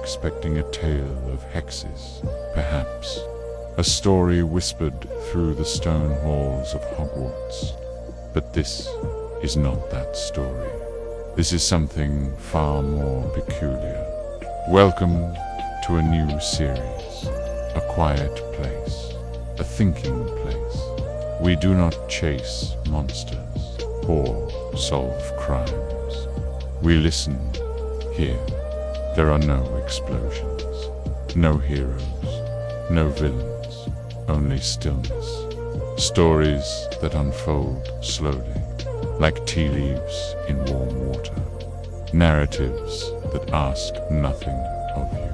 expecting a tale of hexes, perhaps. A story whispered through the stone halls of Hogwarts. But this is not that story. This is something far more peculiar. Welcome to a new series, a quiet place, a thinking place. We do not chase monsters or solve crimes. We listen here. There are no explosions, no heroes, no villains, only stillness. Stories that unfold slowly, like tea leaves in warm water. Narratives that ask nothing of you,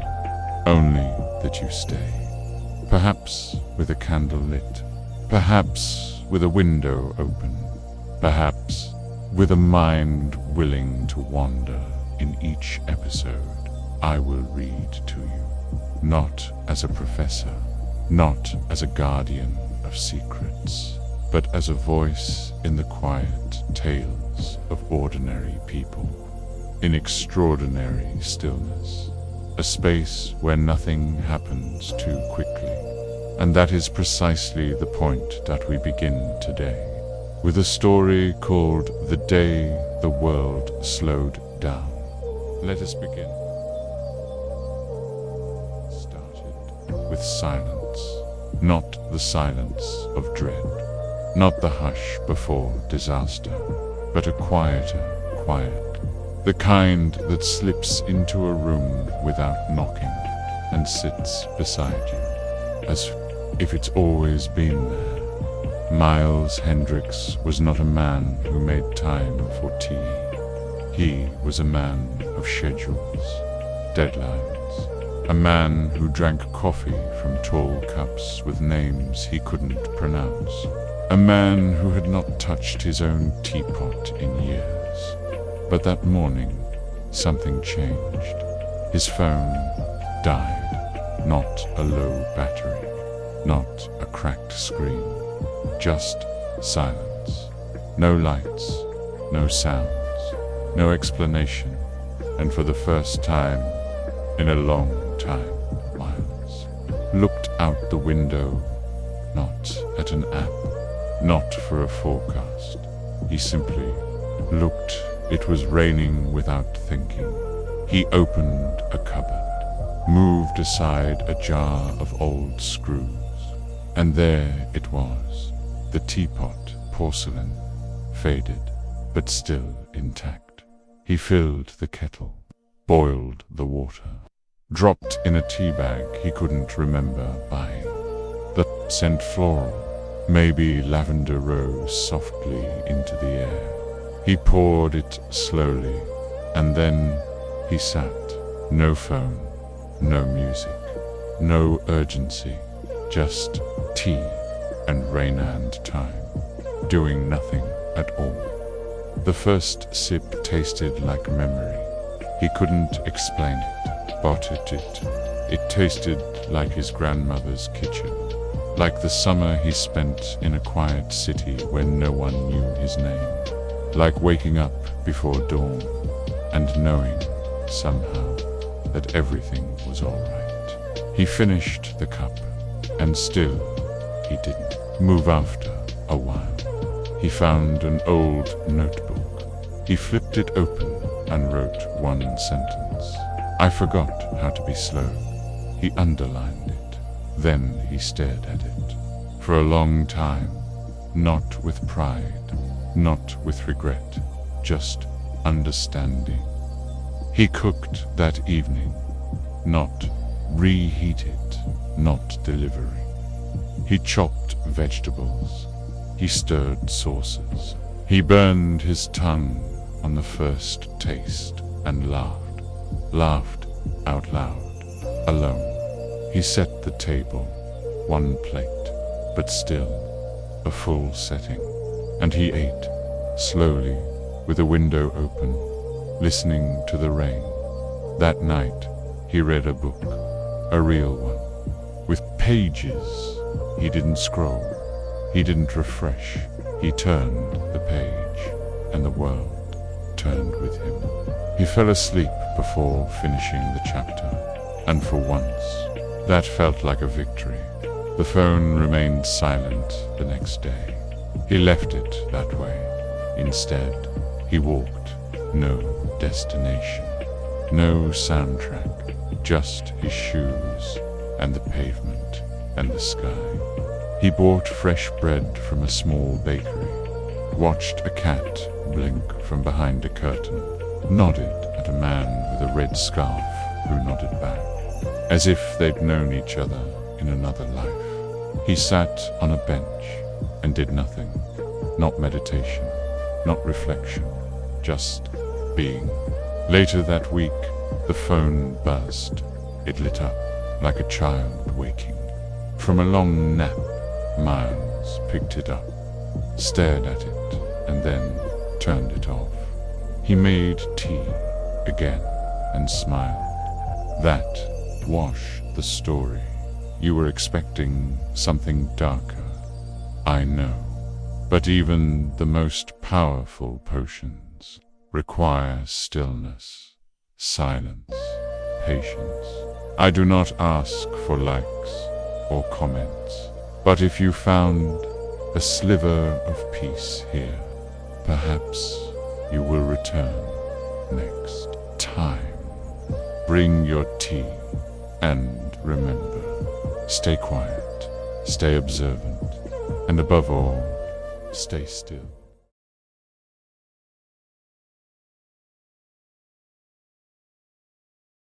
only that you stay. Perhaps with a candle lit, perhaps with a window open, perhaps with a mind willing to wander. In each episode, I will read to you, not as a professor, not as a guardian of secrets, but as a voice in the quiet tales of ordinary people, in extraordinary stillness, a space where nothing happens too quickly. And that is precisely the point that we begin today, with a story called The Day the World Slowed Down. Let us begin. Started with silence, not the silence of dread, not the hush before disaster, but a quieter quiet, the kind that slips into a room without knocking and sits beside you, as if it's always been there. Miles Hendricks was not a man who made time for tea. He was a man of schedules, deadlines, a man who drank coffee from tall cups with names he couldn't pronounce, a man who had not touched his own teapot in years. But that morning, something changed. His phone died, not a low battery, not a cracked screen, just silence. No lights, no sounds, no explanation, and for the first time in a long time, Miles looked out the window, not at an app, not for a forecast. He simply looked. It was raining without thinking. He opened a cupboard, moved aside a jar of old screws, and there it was, the teapot, porcelain, faded, but still intact. He filled the kettle, boiled the water, dropped in a tea bag he couldn't remember buying. The scent floral, maybe lavender, rose softly into the air. He poured it slowly, and then he sat. No phone, no music, no urgency, just tea and rain and time, doing nothing at all. The first sip tasted like memory. He couldn't explain it, but it tasted like his grandmother's kitchen, like the summer he spent in a quiet city where no one knew his name, like waking up before dawn and knowing, somehow, that everything was all right. He finished the cup, and still he didn't move. After a while, he found an old notebook. He flipped it open and wrote one sentence. I forgot how to be slow. He underlined it. Then he stared at it. For a long time, not with pride, not with regret, just understanding. He cooked that evening, not reheated, not delivery. He chopped vegetables. He stirred sauces. He burned his tongue on the first taste and laughed out loud, alone. He set the table, one plate, but still a full setting, and he ate, slowly, with a window open, listening to the rain. That night, he read a book, a real one, with pages. He didn't scroll, he didn't refresh. He turned the page, and the world turned with him. He fell asleep before finishing the chapter. And for once, that felt like a victory. The phone remained silent the next day. He left it that way. Instead, he walked. No destination, no soundtrack, just his shoes and the pavement and the sky. He bought fresh bread from a small bakery, watched a cat blink from behind a curtain, nodded at a man with a red scarf who nodded back, as if they'd known each other in another life. He sat on a bench and did nothing, not meditation, not reflection, just being. Later that week, the phone buzzed. It lit up like a child waking. From a long nap, Miles picked it up, stared at it, and then turned it off. He made tea again and smiled. That washed the story. You were expecting something darker, I know. But even the most powerful potions require stillness, silence, patience. I do not ask for likes or comments, but if you found a sliver of peace here, perhaps you will return next time. Bring your tea, and remember, stay quiet, stay observant, and above all, stay still.